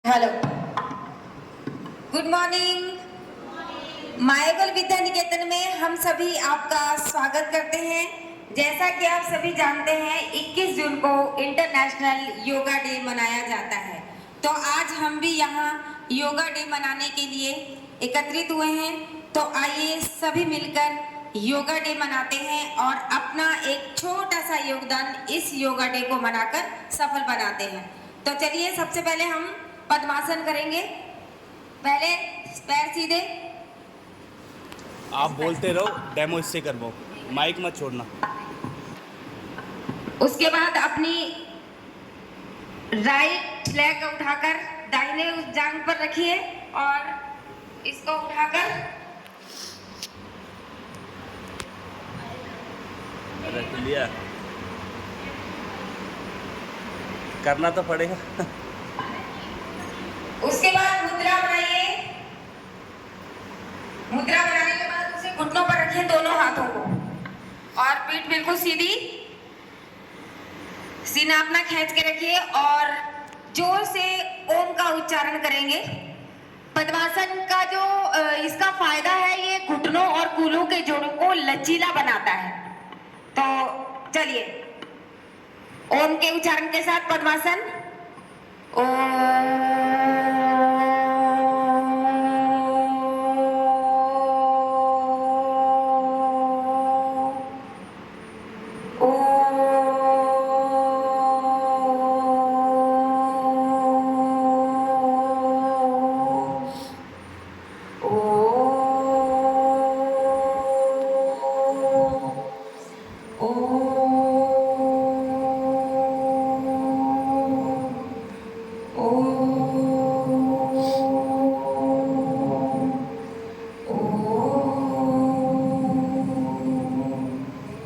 Hello, good morning. Mayagal Vidya Niketan में हम सभी आपका स्वागत करते हैं। जैसा कि आप सभी जानते हैं 21 जून को इंटरनेशनल योगा डे मनाया जाता है, तो आज हम भी यहाँ योगा डे मनाने के लिए एकत्रित हुए हैं। तो आइए सभी मिलकर योगा डे मनाते हैं और अपना एक छोटा सा योगदान इस योगा डे को मनाकर सफल बनाते हैं। तो चलिए सबसे पहले हम पद्मासन करेंगे। पहले पैर सीधे, आप बोलते रहो, डेमो इससे करवाओ, माइक मत छोड़ना। उसके बाद अपनी राइट लेग उठाकर दाहिने उस जांघ पर रखिए और इसको उठाकर रख लिया, करना तो पड़ेगा। उसके बाद मुद्रा बनाइए। मुद्रा बनाने के बाद उसे घुटनों पर रखिए दोनों हाथों को और पीठ बिल्कुल सीधी, सीना अपना खींच के रखिए और जोर से ओम का उच्चारण करेंगे। पद्मासन का जो इसका फायदा है, ये घुटनों और कूल्हों के जोड़ों को लचीला बनाता है। तो चलिए ओम के उच्चारण के साथ पद्मासन।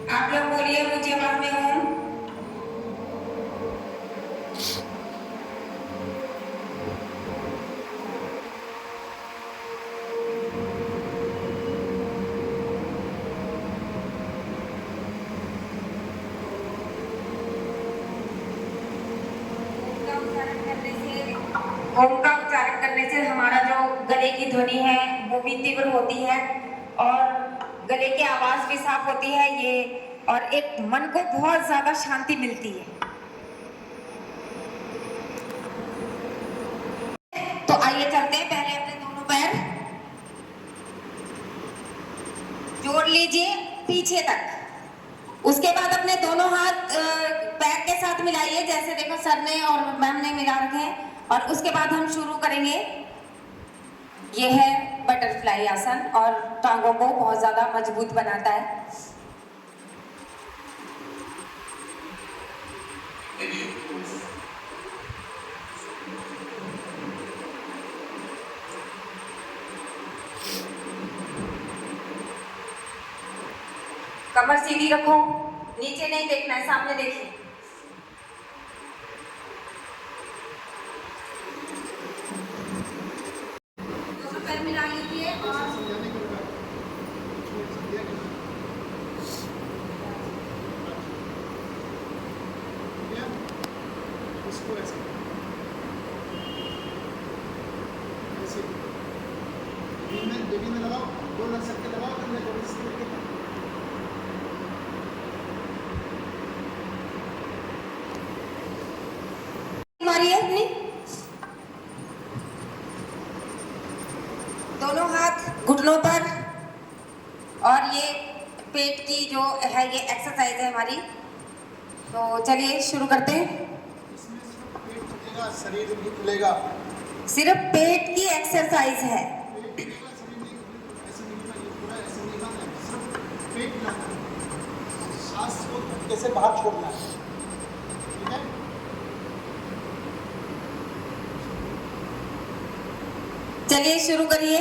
आप लोग बोलिए मुझे आवाज में ओम। ओम का उच्चारण करने से हमारा जो गले की ध्वनि है वो भी तीव्र होती है और गले की आवाज भी साफ होती है ये, और एक मन को बहुत ज्यादा शांति मिलती है। तो आइए चलते हैं। पहले अपने दोनों पैर जोड़ लीजिए पीछे तक। उसके बाद अपने दोनों हाथ पैर के साथ मिलाइए, जैसे देखो सर ने और मैम ने मिला रखे हैं। और उसके बाद हम शुरू करेंगे। ये है बटरफ्लाई आसन और टांगों को बहुत ज्यादा मजबूत बनाता है। कमर सीधी रखो, नीचे नहीं देखना है, सामने देखिए। दोनों पैर मिला लीजिए और में लगाओ, दो लग सकते लगाओ, तो मैं थोड़ी सी करके मारिए अपनी दोनों हाथ घुटनों पर। और ये पेट की जो है ये एक्सरसाइज है हमारी। तो चलिए शुरू करते हैं। इसमें सिर्फ पेट फूलेगा, शरीर नहीं फूलेगा। सिर्फ पेट की एक्सरसाइज है। पेट फूलेगा, शरीर नहीं फूलेगा, ऐसे नहीं होना, ये पूरा ऐसे नहीं होना है, सिर्फ पेट हिलाना है, सांस को धक्के से बाहर छोड़ना है, ठीक है? चलिए शुरू करिए।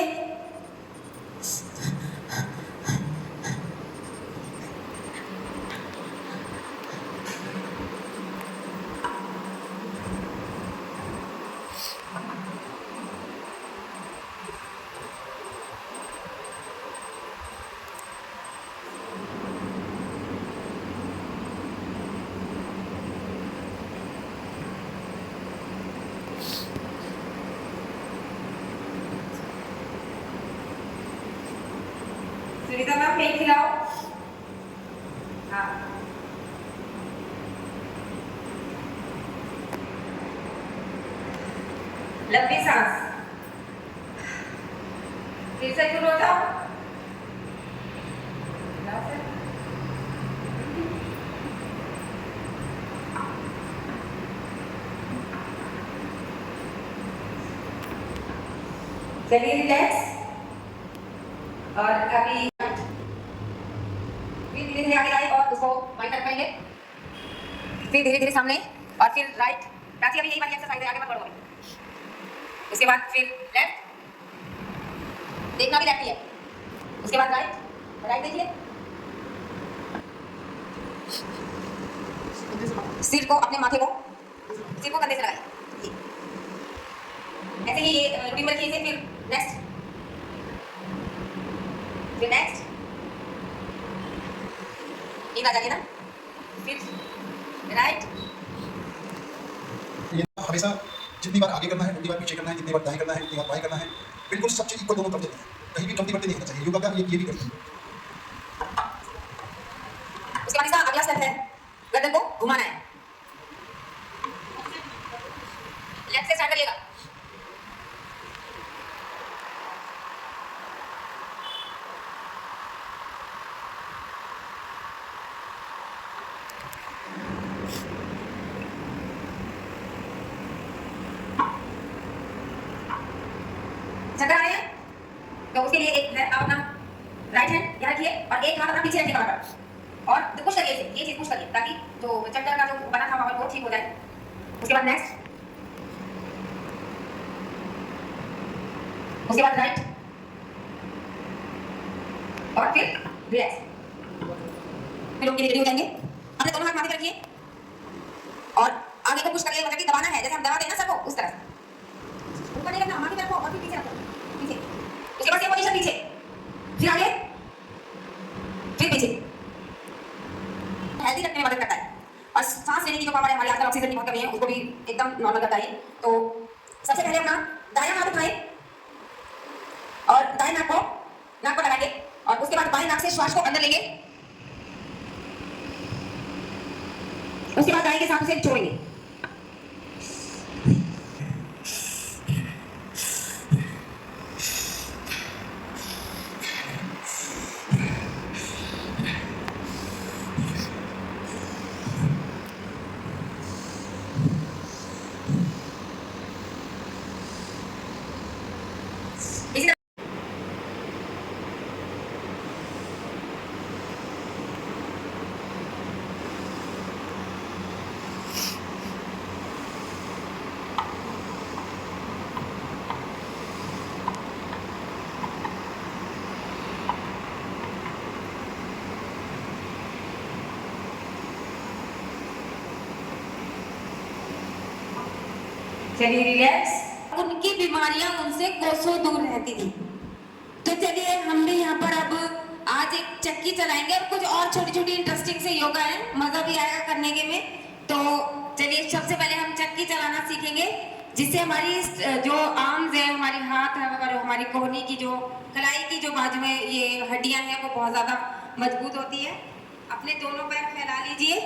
सुनीता मैम पेट खिलाओ। हाँ लंबी सांस, फिर से शुरू हो जाओ। चलिए रिलैक्स। और अभी फिर धीरे धीरे आगे आए और उसको बाई तरफ करेंगे, फिर धीरे धीरे सामने और फिर राइट। प्राची अभी यही वाली एक्सरसाइज है, आगे मत बढ़ो। उसके बाद फिर लेफ्ट, देखना भी लेफ्ट ही है। उसके बाद राइट, राइट देखिए। सिर को अपने माथे को, सिर को कंधे से लगाइए। ऐसे ही ये रूटीन में रखिए। फिर नेक्स्ट, फिर नेक्स्ट, नींद आ जाएगी ना। फिर राइट। ये हमेशा जितनी बार आगे करना है उतनी बार पीछे करना है, जितनी बार दाएं करना है उतनी बार बाएं करना है। बिल्कुल सब चीज इक्वल दोनों कर देते हैं, कहीं भी कमती बढ़ती नहीं होना चाहिए। योगा का ये भी करते हैं। उसके बाद इसका अगला स्टेप है, गर्दन को घुमाना है। लेफ्ट से स्टार्ट करिएगा। चक्कर आ रहे हैं तो उसके लिए एक है, आप अपना राइट हैंड यहाँ रखिए और एक हाथ अपना पीछे रखिए कमर पर और पुश करिए इसे, ये चीज पुश करिए ताकि जो चक्कर का जो बना था माहौल वो ठीक हो जाए। उसके बाद नेक्स्ट, उसके बाद राइट और फिर रिलैक्स। फिर लोग रेडी हो जाएंगे। अपने दोनों हाथ माथे पर रखिए और आगे को पुश करिए, मतलब कि दबाना है जैसे हम दबाते हैं ना सर को, उस तरह से। ऊपर नहीं रखना, माथे पे रखो और फिर पीछे रखो, पीछे। उसके बाद सेम पोजीशन पीछे, फिर आगे, फिर पीछे। हेल्दी रखने में मदद करता है और सांस लेने की जो पावर है हमारे आजकल ऑक्सीजन की बहुत कमी है, उसको भी एकदम नॉर्मल करता है। तो सबसे पहले अपना दायां हाथ उठाएं और दाएं नाक पर लगाएंगे और उसके बाद बाएं नाक से श्वास को अंदर लेंगे। उसके बाद दाएं के साथ उसे छोड़ेंगे। चलिए रिलैक्स। उनकी बीमारियां उनसे कोसों दूर रहती थी। तो चलिए हम भी यहाँ पर अब आज एक चक्की चलाएंगे और कुछ और छोटी छोटी इंटरेस्टिंग से योगा है, मजा भी आएगा करने के में। तो चलिए सबसे पहले हम चक्की चलाना सीखेंगे, जिससे हमारी जो आर्म्स है, हमारी हाथ है और हमारी कोहनी की जो कलाई की जो बाजू में ये हड्डियां हैं वो बहुत ज्यादा मजबूत होती है। अपने दोनों पैर फैला लीजिए,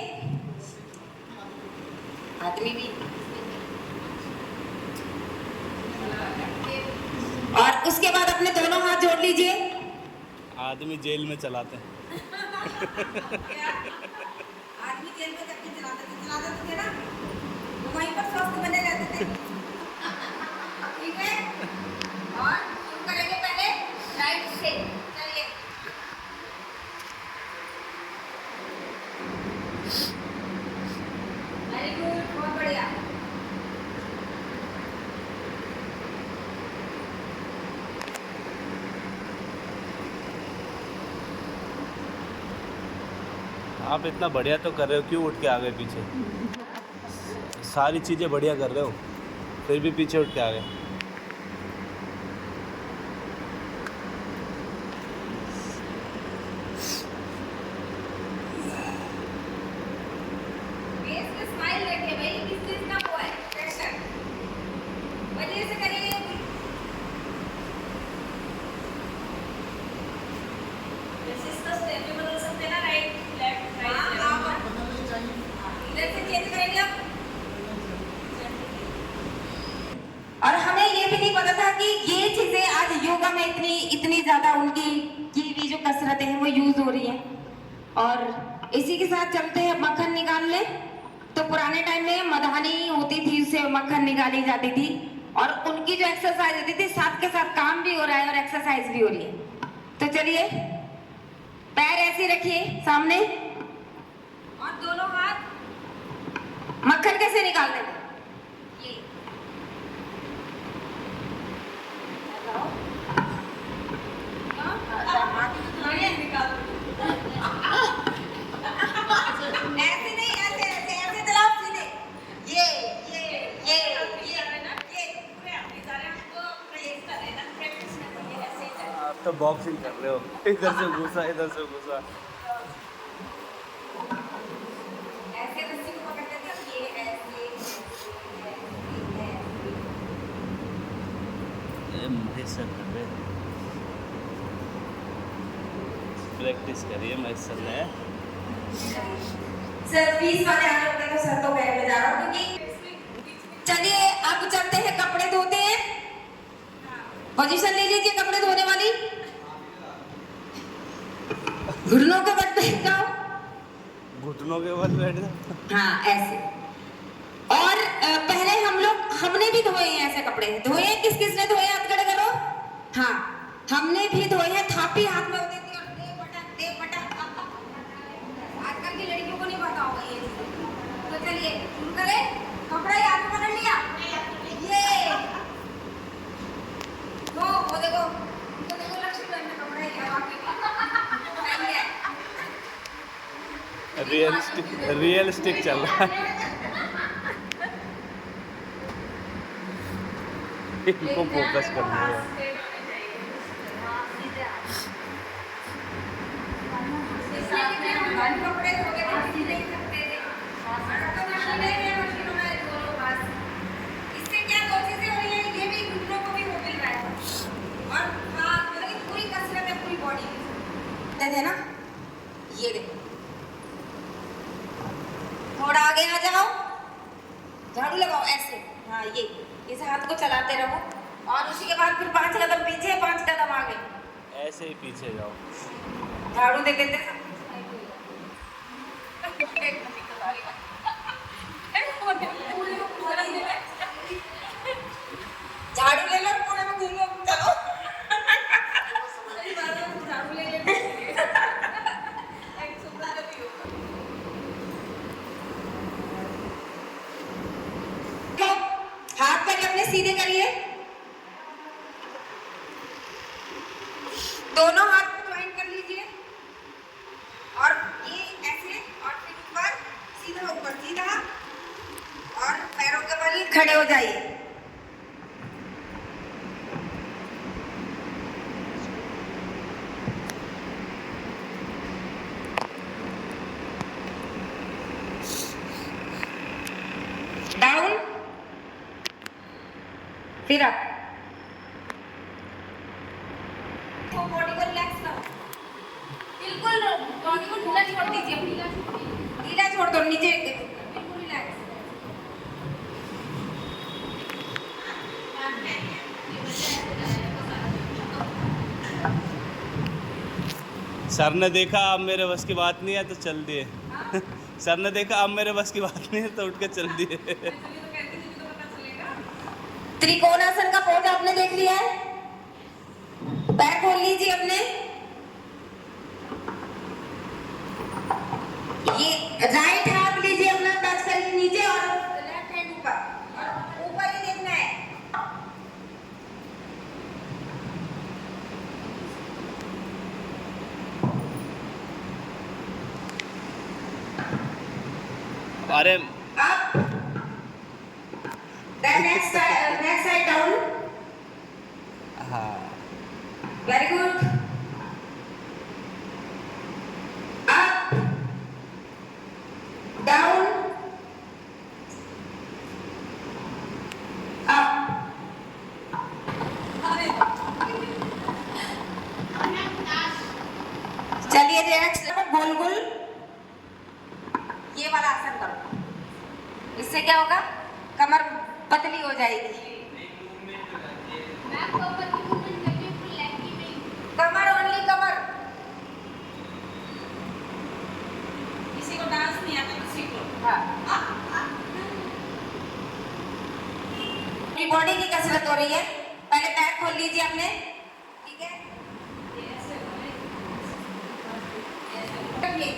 आदमी भी, और उसके बाद अपने दोनों हाथ जोड़ लीजिए। आदमी जेल में चलाते हैं। आदमी जेल में चक्की चलाते थे ना, वो वहीं पर स्वस्थ बने रहते थे। ठीक है, और शुरू करेंगे पहले राइट से। चलिए वेरी गुड, बहुत बढ़िया। आप इतना बढ़िया तो कर रहे हो, क्यों उठ के आ गए पीछे? सारी चीज़ें बढ़िया कर रहे हो, फिर भी पीछे उठ के आ गए। फेस पे स्माइल रखिए भाई, किस चीज का वो है प्रेशर, वजह से करिए। योगा में इतनी ज्यादा उनकी की हुई जो कसरतें हैं वो यूज हो रही हैं। और इसी के साथ चलते हैं मक्खन निकालने। तो पुराने टाइम में मधानी होती थी, उससे मक्खन निकाली जाती थी और उनकी जो एक्सरसाइज होती थी, साथ के साथ काम भी हो रहा है और एक्सरसाइज भी हो रही है। तो चलिए, पैर ऐसे रखिए सामने और दोनों हाथ। मक्खन कैसे निकालते हैं? ये ऐसे नहीं, ऐसे ऐसे ऐसे चलाओ सीधे। ये आप तो बॉक्सिंग कर रहे हो, इधर से घुसा इधर से घुसा। ऐसे रस्सी को पकड़ते थे और ये ऐसे मेरे सर में प्रैक्टिस करिए, मैं सर में सर 20 वाले आ रहे तो सर तो पैर में जा रहा हूँ क्योंकि। चलिए अब चलते हैं, कपड़े धोते हैं। पोजीशन ले लीजिए कपड़े धोने वाली। घुटनों के बल बैठ जाओ। घुटनों के बल बैठ जाओ। हाँ ऐसे। और पहले हमने भी धोए हैं ऐसे कपड़े। धोए हैं, किस किसने धोए? हाथ खड़े करो। हाँ, हमने भी धोए हैं। थापी हाथ में होती थी और दे बटा। आजकल की लड़कियों को नहीं पता होगा ये चीज़। तो चलिए शुरू करें। कपड़ा ही हाथ में पकड़ लिया। ये वो देखो लक्ष्मी बहन ने कपड़ा ही वाकई रियलिस्टिक चल रहा है। इनको फोकस करना है। कपड़े धो के किसी नहीं सकते थे। तो मशीनें हैं, मशीनों में धो लो बस। इससे क्या दो चीजें हो रही हैं, ये भी घुटनों को भी वो मिल रहा है और हाँ मतलब कि पूरी कसरत है पूरी बॉडी की। है ना, ये देखो। थोड़ा आगे आ जाओ, झाड़ू लगाओ ऐसे। हाँ ये इस हाथ को चलाते रहो और उसी के बाद फिर 5 कदम पीछे 5 कदम आगे। ऐसे ही पीछे जाओ। झाड़ू दे देते सब। झाड़ू ले लो, पूरे में घूमो, चलो। झाड़ू ले ले। हाथ पहले अपने सीधे करिए। दोनों हाथ को ज्वाइन कर लीजिए और ये ऐसे और फिर ऊपर सीधा और पैरों के बल खड़े हो जाइए। डाउन, फिर अप। तो बॉडी को रिलैक्स करो, बिल्कुल बॉडी को ढीला छोड़ दीजिए। ढीला छोड़ दो, नीचे बिल्कुल रिलैक्स। सर ने देखा अब मेरे बस की बात नहीं है तो चल दिए। सर ने देखा अब मेरे बस की बात नहीं है तो उठ के चल दिए। त्रिकोणासन का पोज आपने देख लिया है। पैर खोल लीजिए अपने। ये राइट हाथ लीजिए अपना, टच करिए नीचे और लेफ्ट हैंड ऊपर और ऊपर ही देखना है। अरे up, then next side down, हाँ, very good, up, down, up। चलिए नेक्स्ट गोल गोल ये वाला आसन करो। इससे क्या होगा, कमर पतली हो जाएगी। कमर ओनली कमर। किसी को डांस नहीं आता तो सीख लो। हाँ। अपनी बॉडी की कसरत हो रही है। पहले पैर खोल लीजिए अपने, ठीक है? करिए।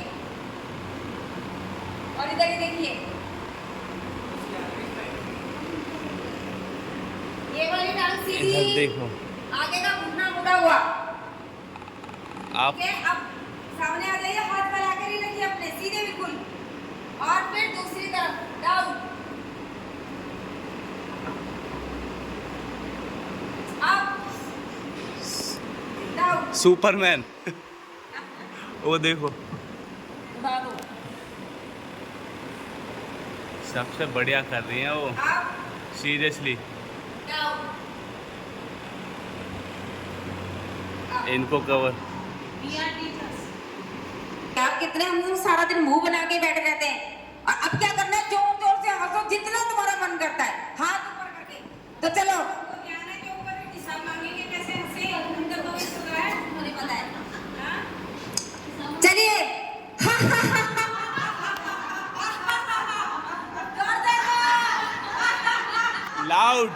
और इधर ही देखिए, ये वाली टांग सीधी, इधर देखो, आगे का घुटना मुड़ा हुआ। आप ठीक है, अब सामने आ जाइए, हाथ फैला कर ही रखिए अपने सीधे बिल्कुल, और फिर दूसरी तरफ डाउन, अप, डाउन, सुपरमैन। वो देखो, उठा दो, सबसे बढ़िया कर रही हैं वो, अप, सीरियसली। डाउन, इनको कवर। क्या कितने हम लोग सारा दिन मुंह बना के बैठे रहते हैं, और अब क्या करना है, जोर जोर से हंसो जितना तुम्हारा मन करता है, हाथ ऊपर करके। तो चलो, चलिए। लाउड।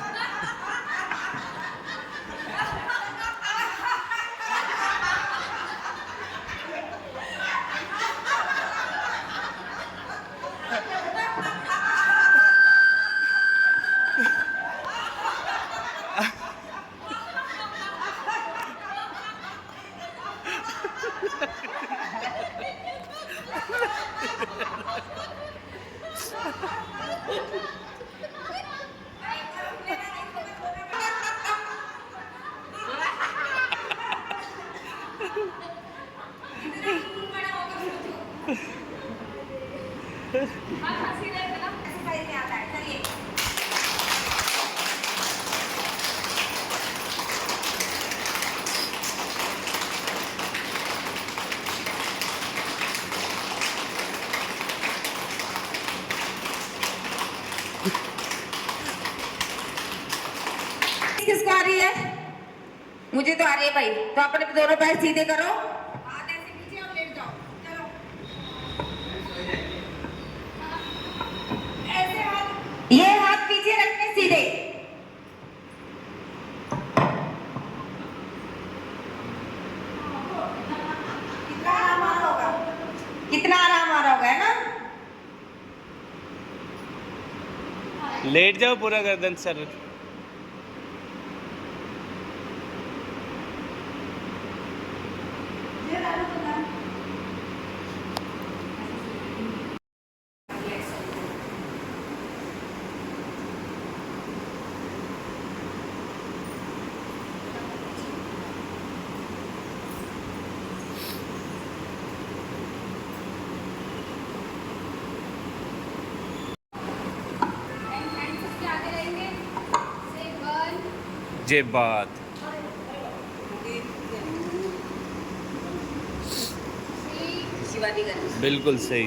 किसको आ रही है? मुझे तो आ रही है भाई। तो अपने दोनों पैर सीधे करो, हाथ ऐसे पीछे और लेट जाओ। चलो, ऐसे हाथ, ये हाथ पीछे रखने सीधे। कितना आराम आ रहा होगा, कितना आराम आ रहा होगा, है ना? लेट जाओ, पूरा गर्दन सर। जे बात, बिल्कुल सही।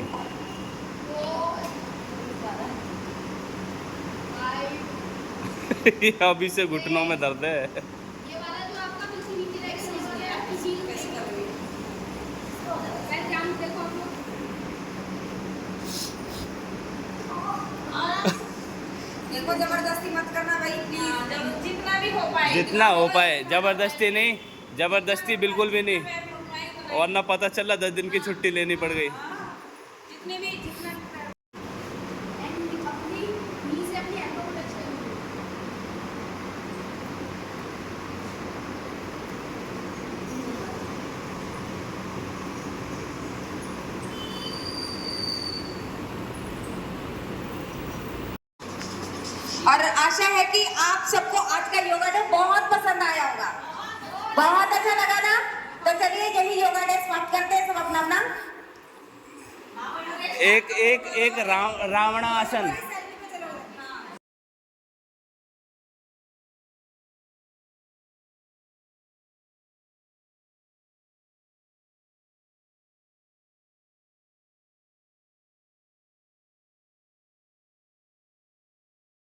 अभी से घुटनों में दर्द है। ये वाला जो आपका पीछे नीचे रहेगा, इसी कैसे कर रही है? पहले ध्यान से देखो आप लोग। देखो, जबरदस्ती मत करना भाई प्लीज, जितना भी हो पाए, जितना हो पाए, जबरदस्ती नहीं, जबरदस्ती बिल्कुल भी नहीं, वरना पता चला 10 दिन की छुट्टी लेनी पड़ गई। जितने भी, जितना अपनी नी से अपनी एल्बो को टच करो। और आशा है कि आप सबको आज का योगा डे बहुत पसंद आया होगा, बहुत अच्छा लगा ना? तो चलिए यही योगा डे समाप्त करते हैं, सब अपना अपना एक रावणासन।